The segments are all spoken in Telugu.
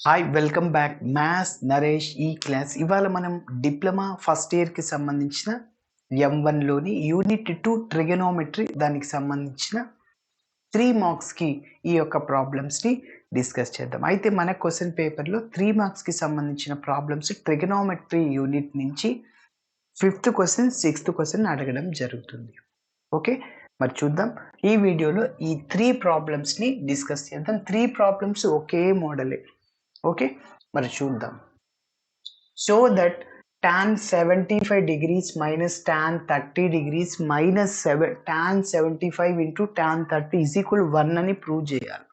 Hi welcome back maths Naresh ఈ క్లాస్. ఇవాళ మనం డిప్లొమా ఫస్ట్ ఇయర్కి సంబంధించిన M1లోని యూనిట్ 2 ట్రిగనోమెట్రీ దానికి సంబంధించిన 3 మార్క్స్కి ఈ యొక్క ప్రాబ్లమ్స్ని డిస్కస్ చేద్దాం. అయితే మన క్వశ్చన్ పేపర్లో 3 మార్క్స్కి సంబంధించిన ప్రాబ్లమ్స్ ట్రిగనోమెట్రీ యూనిట్ నుంచి 5th క్వశ్చన్ 6th క్వశ్చన్ అడగడం జరుగుతుంది. ఓకే, మరి చూద్దాం. ఈ వీడియోలో ఈ 3 ప్రాబ్లమ్స్ని డిస్కస్ చేద్దాం. 3 ప్రాబ్లమ్స్ ఒకే మోడలే. ఓకే, మరి చూద్దాం. So that tan 75 degrees minus tan 30 degrees minus tan 75 into tan 30 is equal 1 అని ప్రూవ్ చేయాలి.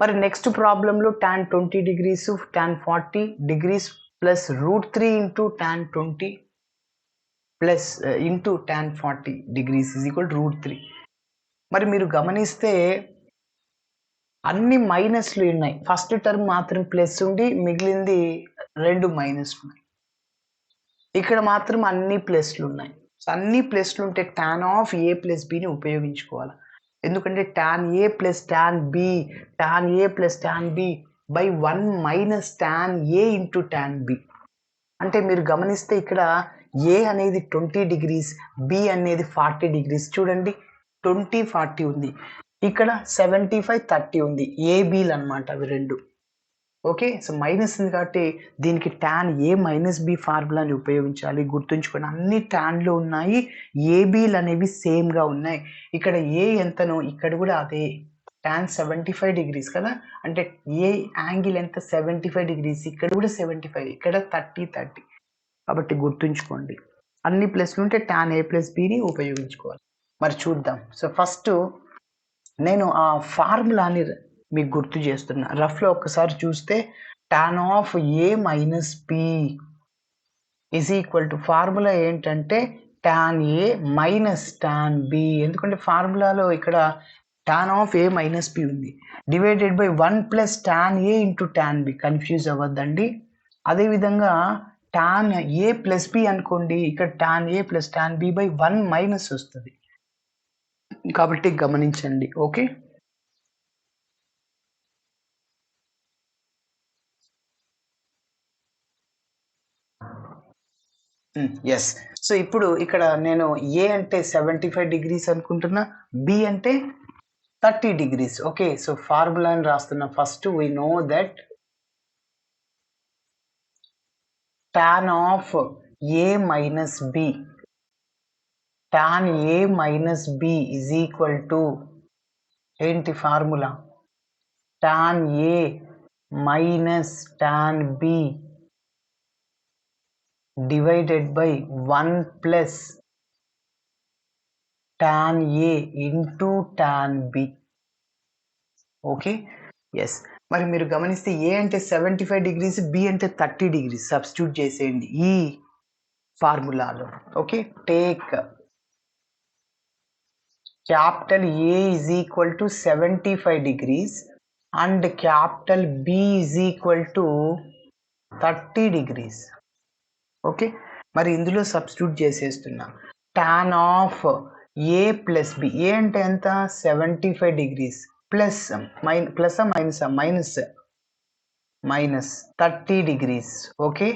మరి నెక్స్ట్ ప్రాబ్లంలో tan 20 degrees tan 40 degrees plus √3 into tan 20 plus into tan 40 degrees is equal √3. మరి మీరు గమనిస్తే అన్ని మైనస్లు ఉన్నాయి. ఫస్ట్ టర్మ్ మాత్రం ప్లస్ ఉండి మిగిలింది 2 మైనస్లు ఉన్నాయి. ఇక్కడ మాత్రం అన్ని ప్లస్లు ఉన్నాయి. అన్ని ప్లస్లు ఉంటే tan ఆఫ్ a ప్లస్ బిని ఉపయోగించుకోవాలి. ఎందుకంటే tan a plus tan b plus tan b by 1 minus tan a into tan b. అంటే మీరు గమనిస్తే ఇక్కడ a అనేది 20 డిగ్రీస్, b అనేది 40 డిగ్రీస్. చూడండి, 20 40 ఉంది. ఇక్కడ 75 30 ఉంది. ఏబీలు అనమాట అవి రెండు. ఓకే, సో మైనస్ ఉంది కాబట్టి దీనికి tan a మైనస్ బి ఫార్ములాని ఉపయోగించాలి. గుర్తుంచుకోండి, అన్ని ట్యాన్లు ఉన్నాయి, ఏబీలు అనేవి సేమ్గా ఉన్నాయి. ఇక్కడ ఏ ఎంతనో ఇక్కడ కూడా అదే tan 75 డిగ్రీస్ కదా, అంటే ఏ యాంగిల్ ఎంత 75 డిగ్రీస్, ఇక్కడ కూడా 75, ఇక్కడ 30 కాబట్టి గుర్తుంచుకోండి, అన్ని ప్లస్లు ఉంటే tan a ప్లస్ బిని ఉపయోగించుకోవాలి. మరి చూద్దాం. సో ఫస్ట్ నేను ఆ ఫార్ములాని మీకు గుర్తు చేస్తున్నా. రఫ్లో ఒక్కసారి చూస్తే tan of a minus B is equal to formula ఏంటంటే tan a minus tan b. ఎందుకంటే ఫార్ములాలో ఇక్కడ tan of a minus b ఉంది, divided by 1 plus tan a into tan b. Confuse అవ్వద్దండి. అదేవిధంగా tan a ప్లస్ b అనుకోండి, ఇక్కడ tan a plus tan b by 1 minus వస్తుంది. కాబట్టి గమనించండి. Okay, yes. సో ఇప్పుడు ఇక్కడ నేను ఏ అంటే 75 డిగ్రీస్ అనుకుంటున్నా, బి అంటే 30 డిగ్రీస్. ఓకే, సో ఫార్ములాని రాస్తున్నా. First we know that tan of A minus B, tan a minus b is equal to ఏంటి formula, tan a minus tan b divided by 1 plus tan a into tan b. Okay, yes. మరి మీరు గమనిస్తే ఏ అంటే 75 డిగ్రీస్, బి అంటే 30 డిగ్రీస్. సబ్స్టిట్యూట్ చేసేయండి ఈ ఫార్ములాలో. Okay, take capital A is equal to 75 degrees and capital B is equal to 30 degrees. Okay, మరి ఇందులో సబ్స్టిట్యూట్ చేసేస్తున్నా. tan of A plus B, A అంటే ఎంత 75 degrees plus plus minus minus 30 degrees. Okay,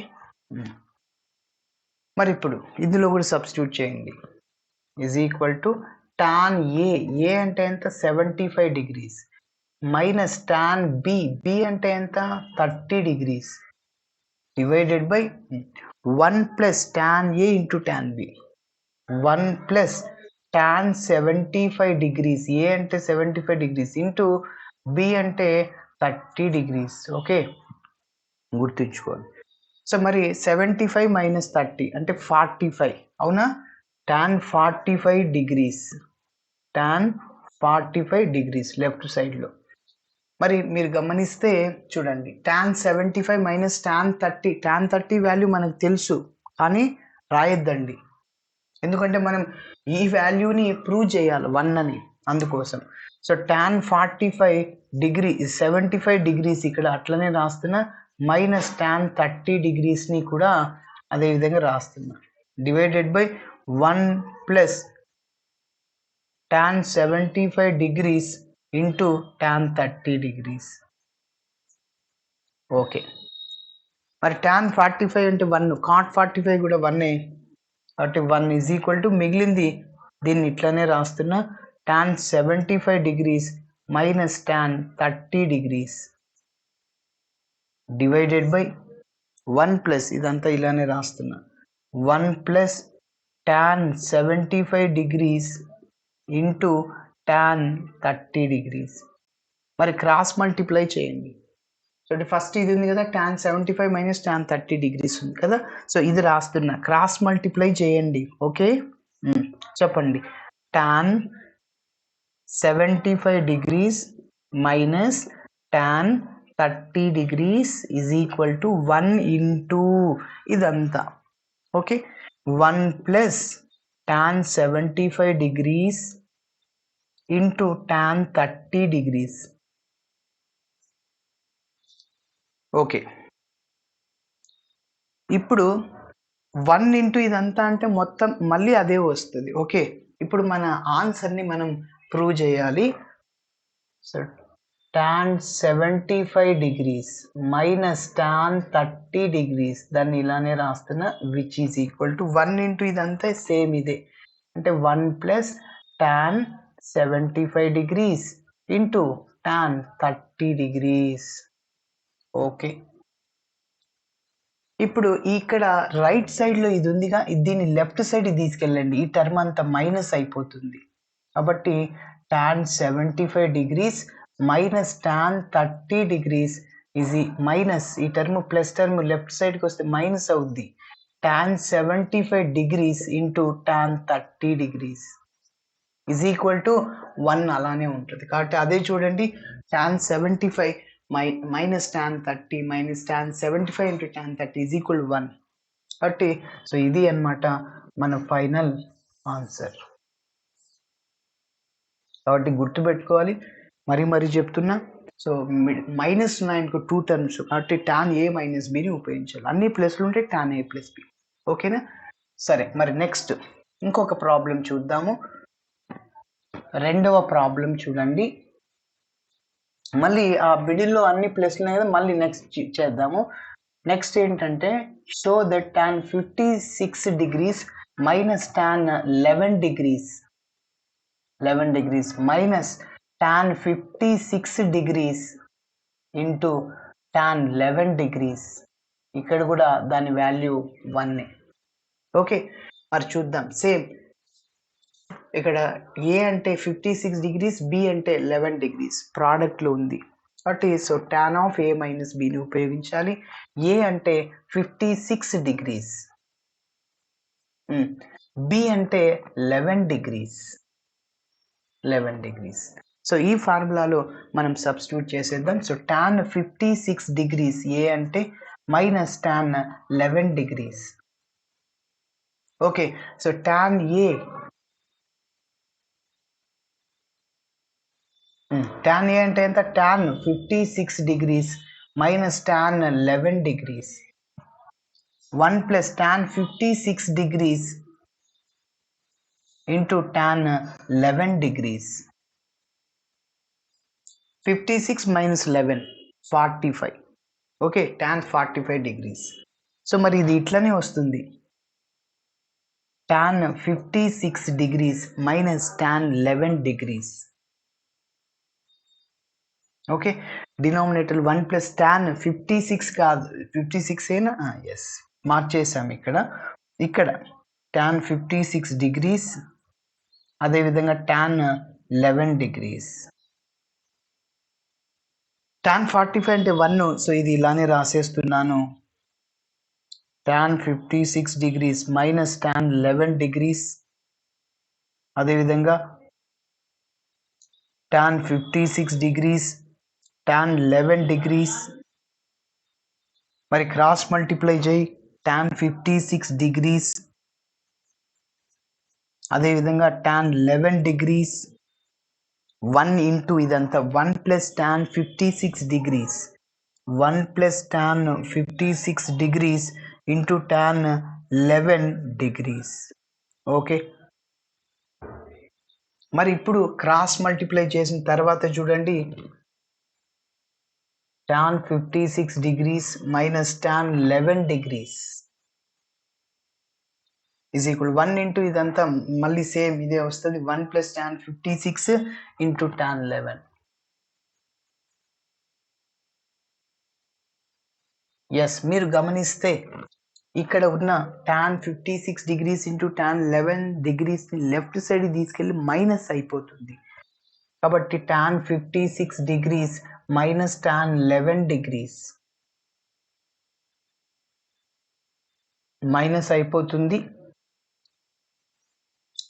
మరి ఇప్పుడు ఇందులో కూడా సబ్స్టిట్యూట్ చేయండి. Is equal to tan A అంటే ఎంత 75 డిగ్రీస్ మైనస్ tan బి అంటే ఎంత 30 degrees divided by 1 plus tan a into tan b, 1 plus tan 75 degrees, A అంటే 75 డిగ్రీస్ ఇంటూ బి అంటే 30 డిగ్రీస్. ఓకే, గుర్తుంచుకోండి. సో మరి 75 మైనస్ 30 అంటే 45 అవునా, tan 45 degrees, tan 45 degrees left సైడ్లో. మరి మీరు గమనిస్తే చూడండి, tan 75 మైనస్ tan 30 వాల్యూ మనకు తెలుసు కానీ రాయొద్దండి, ఎందుకంటే మనం ఈ వాల్యూని ప్రూవ్ చేయాలి 1 అని, అందుకోసం. సో tan 45 డిగ్రీ 75 డిగ్రీస్ ఇక్కడ అట్లనే రాస్తున్నా, మైనస్ tan 30 డిగ్రీస్ని కూడా అదేవిధంగా రాస్తున్నా, divided by 1 plus tan 75 degrees into tan 30 degrees. Okay, మరి tan 45 అంటే 1, cot 45 కూడా 1. కాబట్టి 1 ఈజ్ ఈక్వల్ టు మిగిలింది దీన్ని ఇట్లానే రాస్తున్నా, tan 75 degrees minus tan 30 degrees divided by 1 plus ఇదంతా ఇలానే రాస్తున్నా, 1 plus tan 75 degrees into tan 30 degrees. మరి క్రాస్ మల్టిప్లై చేయండి. సో ఫస్ట్ ఇది ఉంది కదా, tan 75 మైనస్ tan 30 degrees ఉంది కదా, సో ఇది రాస్తున్నా, క్రాస్ మల్టిప్లై చేయండి. ఓకే, చెప్పండి. tan 75 degrees minus tan 30 degrees is equal to 1 into ఇదంతా. Okay, 1 plus tan 75 degrees into tan 30 degrees. Okay, ఇప్పుడు 1 ఇంటూ ఇదంతా అంటే మొత్తం మళ్ళీ అదే వస్తుంది. ఓకే, ఇప్పుడు మన ఆన్సర్ని మనం ప్రూవ్ చేయాలి. So tan 75 degrees minus tan 30 degrees దాన్ని ఇలానే రాస్తున్నా, which is equal to 1 into ఇదంతా సేమ్ ఇదే, అంటే 1 plus tan 75 degrees into tan 30 degrees. Okay, ఇప్పుడు ఇక్కడ రైట్ సైడ్లో ఇది ఉందిగా, దీన్ని లెఫ్ట్ సైడ్ తీసుకెళ్ళండి, ఈ టర్మ్ అంతా మైనస్ అయిపోతుంది. కాబట్టి tan 75 degrees minus tan 30 degrees ఇది మైనస్, ఈ టర్మ్ ప్లస్ టర్మ్ లెఫ్ట్ సైడ్కి వస్తే మైనస్ అవుద్ది, tan 75 degrees into tan 30 degrees is equal to 1 అలానే ఉంటుంది. కాబట్టి అదే చూడండి, tan 75 minus tan 30 minus tan 75 into tan 30 is equal 1. కాబట్టి సో ఇది అన్నమాట మన ఫైనల్ ఆన్సర్. కాబట్టి గుర్తుపెట్టుకోవాలి, మరీ చెప్తున్నా. సో మైనస్ ఉన్నాయనుకో 2 టర్మ్స్, కాబట్టి tan a మైనస్ బిని ఉపయోగించాలి. అన్ని ప్లస్లు ఉంటే tan a ప్లస్ బి. ఓకేనా? సరే, మరి నెక్స్ట్ ఇంకొక ప్రాబ్లం చూద్దాము. రెండవ ప్రాబ్లం చూడండి. మళ్ళీ ఆ మిడిల్లో అన్ని ప్లస్లు ఉన్నాయి కదా, మళ్ళీ నెక్స్ట్ చేద్దాము. నెక్స్ట్ ఏంటంటే, show that tan 56 degrees minus tan 11 degrees minus tan 56 degrees into tan 11 degrees. ఇక్కడ కూడా దాని వాల్యూ 1. ఓకే, మరి చూద్దాం. సేమ్ ఇక్కడ ఏ అంటే 56 degrees, బి అంటే 11 degrees ప్రోడక్ట్లో ఉంది. కాబట్టి so tan of A minus బిని ఉపయోగించాలి. ఏ అంటే 56 degrees, బి అంటే 11 degrees. సో ఈ ఫార్ములాలో మనం సబ్స్టిట్యూట్ చేసేద్దాం. సో tan 56 degrees ఏ అంటే minus tan 11 degrees. Okay, so tan A అంటే ఎంత, tan 56 degrees minus tan 11 degrees. 1 plus tan 56 degrees into tan 11 degrees. 56 minus 11 45. Okay, tan 45 degrees. So మరి ఇది ఇట్లనే వస్తుంది, tan 56 degrees minus tan 11 degrees. Okay, denominator 1 plus tan 56 కాదు, 56 ఏనా? ఎస్, మార్చేసాం ఇక్కడ tan 56 degrees, అదేవిధంగా tan 11 degrees. tan 45 అంటే 1, సో ఇది ఇలానే రాసేస్తున్నాను, tan 56 degrees minus tan 11 degrees, అదేవిధంగా tan 56 degrees tan 11 degrees. మరి క్రాస్ మల్టిప్లై చేయి, tan 56 degrees అదేవిధంగా tan 11 degrees, 1 ఇంటూ ఇదంతా 1 plus tan 56 degrees, 1 plus tan 56 degrees into tan 11 degrees. Okay, మరి ఇప్పుడు క్రాస్ మల్టిప్లై చేసిన తర్వాత చూడండి, tan 56 degrees minus tan 11 degrees is equal 1 into ఇదంతా మళ్ళీ సేమ్ ఇదే వస్తుంది 1 plus tan 56 into tan 11. Yes మీరు గమనిస్తే ఇక్కడ ఉన్న tan 56 degrees into tan 11 degrees ని లెఫ్ట్ సైడ్ తీసుకెళ్ళి మైనస్ అయిపోతుంది కాబట్టి tan 56 degrees minus tan 11 degrees minus అయిపోతుంది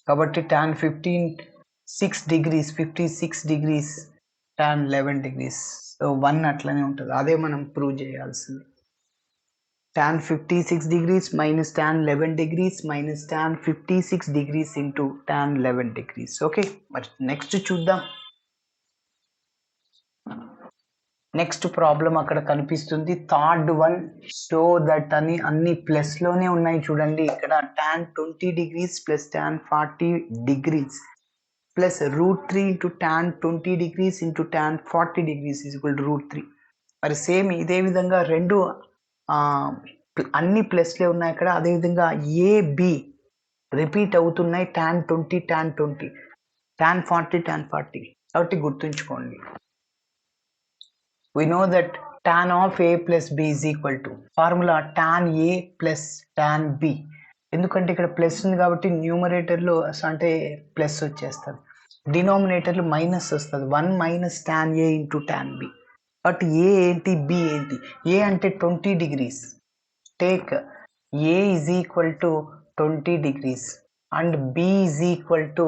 కాబట్టి tan 56 degrees tan 11 degrees so 1 అట్లనే ఉంటుంది అదే మనం ప్రూవ్ చేయాల్సింది tan 56 degrees minus tan 11 degrees minus tan 56 degrees into tan 11 degrees okay మరి నెక్స్ట్ చూద్దాం నెక్స్ట్ ప్రాబ్లం అక్కడ కనిపిస్తుంది థర్డ్ వన్ షో దట్ అని అన్ని ప్లస్ లోనే ఉన్నాయి చూడండి ఇక్కడ tan 20 degrees plus tan 40 degrees plus √3 into tan 20 degrees into tan 40 degrees is equal to √3 మరి సేమ్ ఇదే విధంగా రెండు అన్ని ప్లస్లే ఉన్నాయి ఇక్కడ అదే విధంగా ఏబి రిపీట్ అవుతున్నాయి tan 20 tan 20 tan 40 tan 40 కాబట్టి గుర్తుంచుకోండి we know that tan of a plus b is equal to formula tan a plus tan b ఎందుకంటే ఇక్కడ ప్లస్ ఉంది కాబట్టి న్యూమరేటర్లో అంటే ప్లస్ వచ్చేస్తుంది డినామినేటర్లో మైనస్ వస్తుంది 1 minus tan a into tan b but A ఏంటి బి ఏంటి ఏ అంటే 20 degrees take a is equal to 20 degrees and b is equal to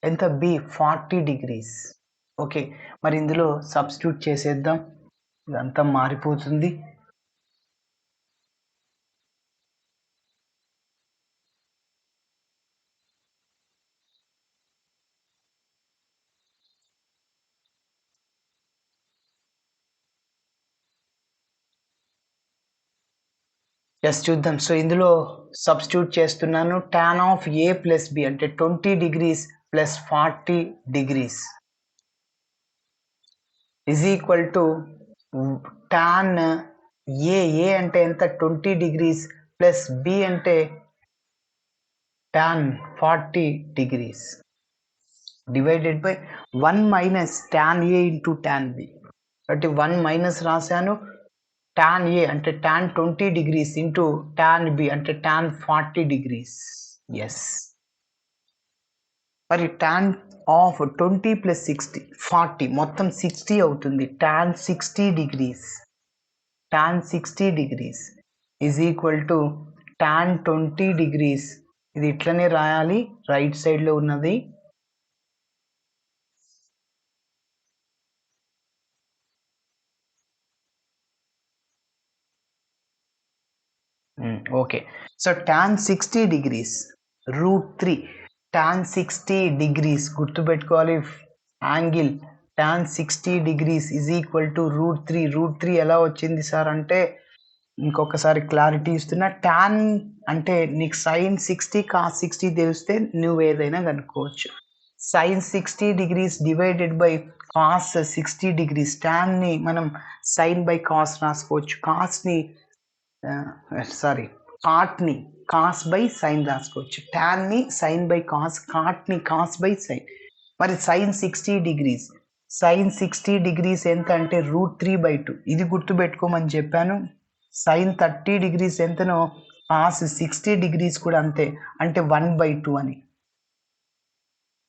ఎంత b 40 degrees ఓకే మరి ఇందులో సబ్స్టిట్యూట్ చేసేద్దాం ఇదంతా మారిపోతుంది ఎస్ చూద్దాం సో ఇందులో సబ్స్టిట్యూట్ చేస్తున్నాను tan of a plus b అంటే 20 degrees plus 40 degrees is equal to tan a అంటే ఎంత 20 degrees plus b అంటే tan 40 degrees divided by 1 minus tan a into tan b అంటే 1 మైనస్ రాశాను tan a అంటే tan 20 degrees into tan b అంటే tan 40 degrees ఎస్ మరి tan of 20 plus 60 40 మొత్తం 60 అవుతుంది tan 60 degrees is equal to tan 20 degrees ఇది ఇట్లనే రాయాలి రైట్ సైడ్ లో ఉన్నది okay so tan 60 degrees √3 tan 60 degrees గుర్తుపెట్టుకోవాలి angle tan 60 degrees is equal to √3 ఎలా వచ్చింది సార్ అంటే ఇంకొకసారి క్లారిటీ ఇస్తున్నా tan అంటే నీకు sin 60 cos 60 తెలిస్తే నువ్వు ఏదైనా కనుక్కోవచ్చు sin 60 degrees divided by cos 60 degrees tan ని మనం sin by cos రాసుకోవచ్చు cos ని సారీ cot ని cos by sin రాసుకోవచ్చు tan ని sin by cos cot ని cos by sin మరి sin 60 degrees ఎంత అంటే √3/2 ఇది గుర్తుపెట్టుకోమని చెప్పాను sin 30 degrees ఎంతనో cos 60 degrees కూడా అంతే అంటే 1/2 అని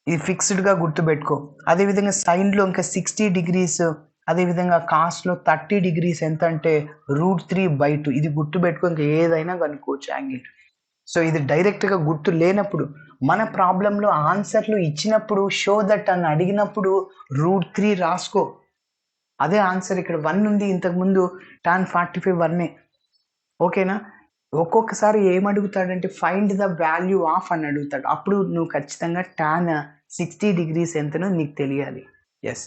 ఇది ఫిక్స్డ్ గా గుర్తుపెట్టుకో అదేవిధంగా sin లో ఇంకా 60 degrees అదేవిధంగా కాస్ట్లో 30 degrees ఎంత అంటే √3/2 ఇది గుర్తుపెట్టుకో ఇంకా ఏదైనా కనుక్కోవచ్చు యాంగిల్ సో ఇది డైరెక్ట్గా గుర్తు లేనప్పుడు మన ప్రాబ్లంలో ఆన్సర్లు ఇచ్చినప్పుడు షో దట్ అని అడిగినప్పుడు √3 రాసుకో అదే ఆన్సర్ ఇక్కడ 1 ఉంది ఇంతకుముందు tan 45 1 ఓకేనా ఒక్కొక్కసారి ఏమడుగుతాడంటే ఫైండ్ ద వాల్యూ ఆఫ్ అని అడుగుతాడు అప్పుడు నువ్వు ఖచ్చితంగా tan 60 degrees ఎంతనో నీకు తెలియాలి ఎస్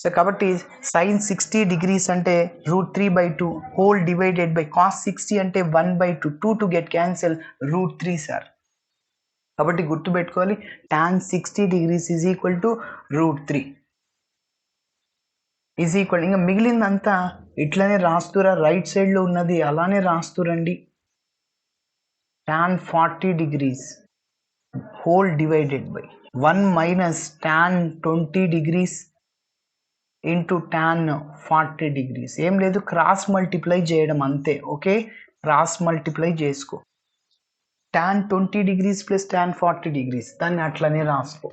సో కాబట్టి sin 60 degrees అంటే √3/2 హోల్ డివైడెడ్ బై cos 60 అంటే 1/2 2 టు గెట్ క్యాన్సిల్ √3 సార్ కాబట్టి గుర్తుపెట్టుకోవాలి tan 60 degrees is equal to √3 is equal, ఇంకా మిగిలిందంతా ఇట్లనే రాస్తురా, రైట్ సైడ్లో ఉన్నది అలానే రాస్తురండి. tan 40 degrees whole divided by 1 minus tan 20 degrees into tan 40 degrees. ఏం లేదు, క్రాస్ మల్టిప్లై చేయడం అంతే. ఓకే, క్రాస్ మల్టిప్లై చేసుకో. tan 20 degrees plus tan 40 degrees దాన్ని అట్లనే రాసుకో.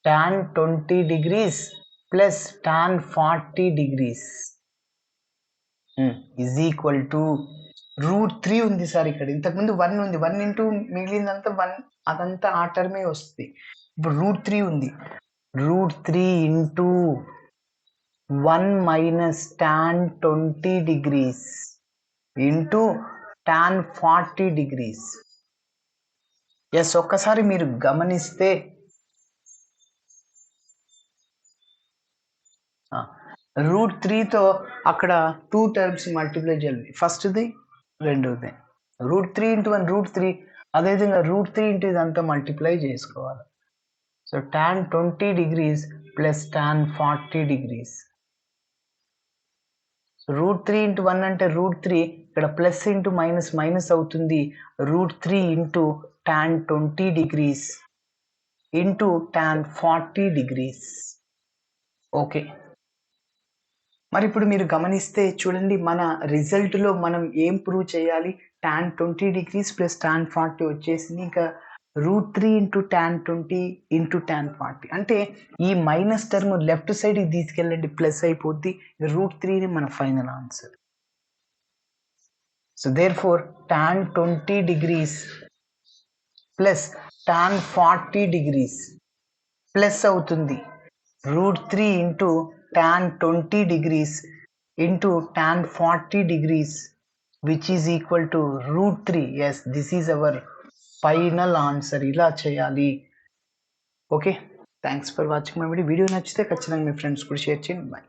tan 20 degrees plus tan 40 degrees is equal to √3 ఉంది సార్. ఇక్కడ ఇంతకుముందు 1 ఉంది, 1 ఇంటూ మిగిలిందంతా 1, అదంతా ఆ టర్మే వస్తుంది. ఇప్పుడు √3 ఉంది, √3 into 1 minus tan 20 degrees into tan 40 degrees. Yes, ఒక్కసారి మీరు గమనిస్తే √3తో అక్కడ 2 టర్మ్స్ మల్టిప్లై చేయాలి. ఫస్ట్ది, రెండోది. √3 ఇంటూ 1 √3, అదేవిధంగా √3 ఇంటూ ఇదంతా మల్టిప్లై చేసుకోవాలి. So tan 20 degrees plus tan 40 degrees. √3 into 1 అంటే √3, ఇక్కడ ప్లస్ ఇంటూ మైనస్ మైనస్ అవుతుంది. √3 into tan 20 degrees into tan 40 degrees. Okay, మరి ఇప్పుడు మీరు గమనిస్తే చూడండి, మన రిజల్ట్లో మనం ఏం ప్రూవ్ చేయాలి? tan 20 degrees ప్లస్ tan 40 వచ్చేసింది. ఇంకా √3 ఇంటూ tan 20 ఇంటూ tan 40 అంటే ఈ మైనస్ టర్మ్ లెఫ్ట్ సైడ్కి తీసుకెళ్ళండి, ప్లస్ అయిపోద్ది. √3ని మన final answer. So therefore tan 20 degrees plus tan 40 degrees plus అవుతుంది √3 into tan 20 degrees into tan 40 degrees which is equal to √3. yes, this is our final answer. ఇలా చేయాలి. Okay, thanks for watching my video. Video నచ్చితే ఖచ్చితంగా మీ ఫ్రెండ్స్ కూడా షేర్ చేయండి. బాయ్.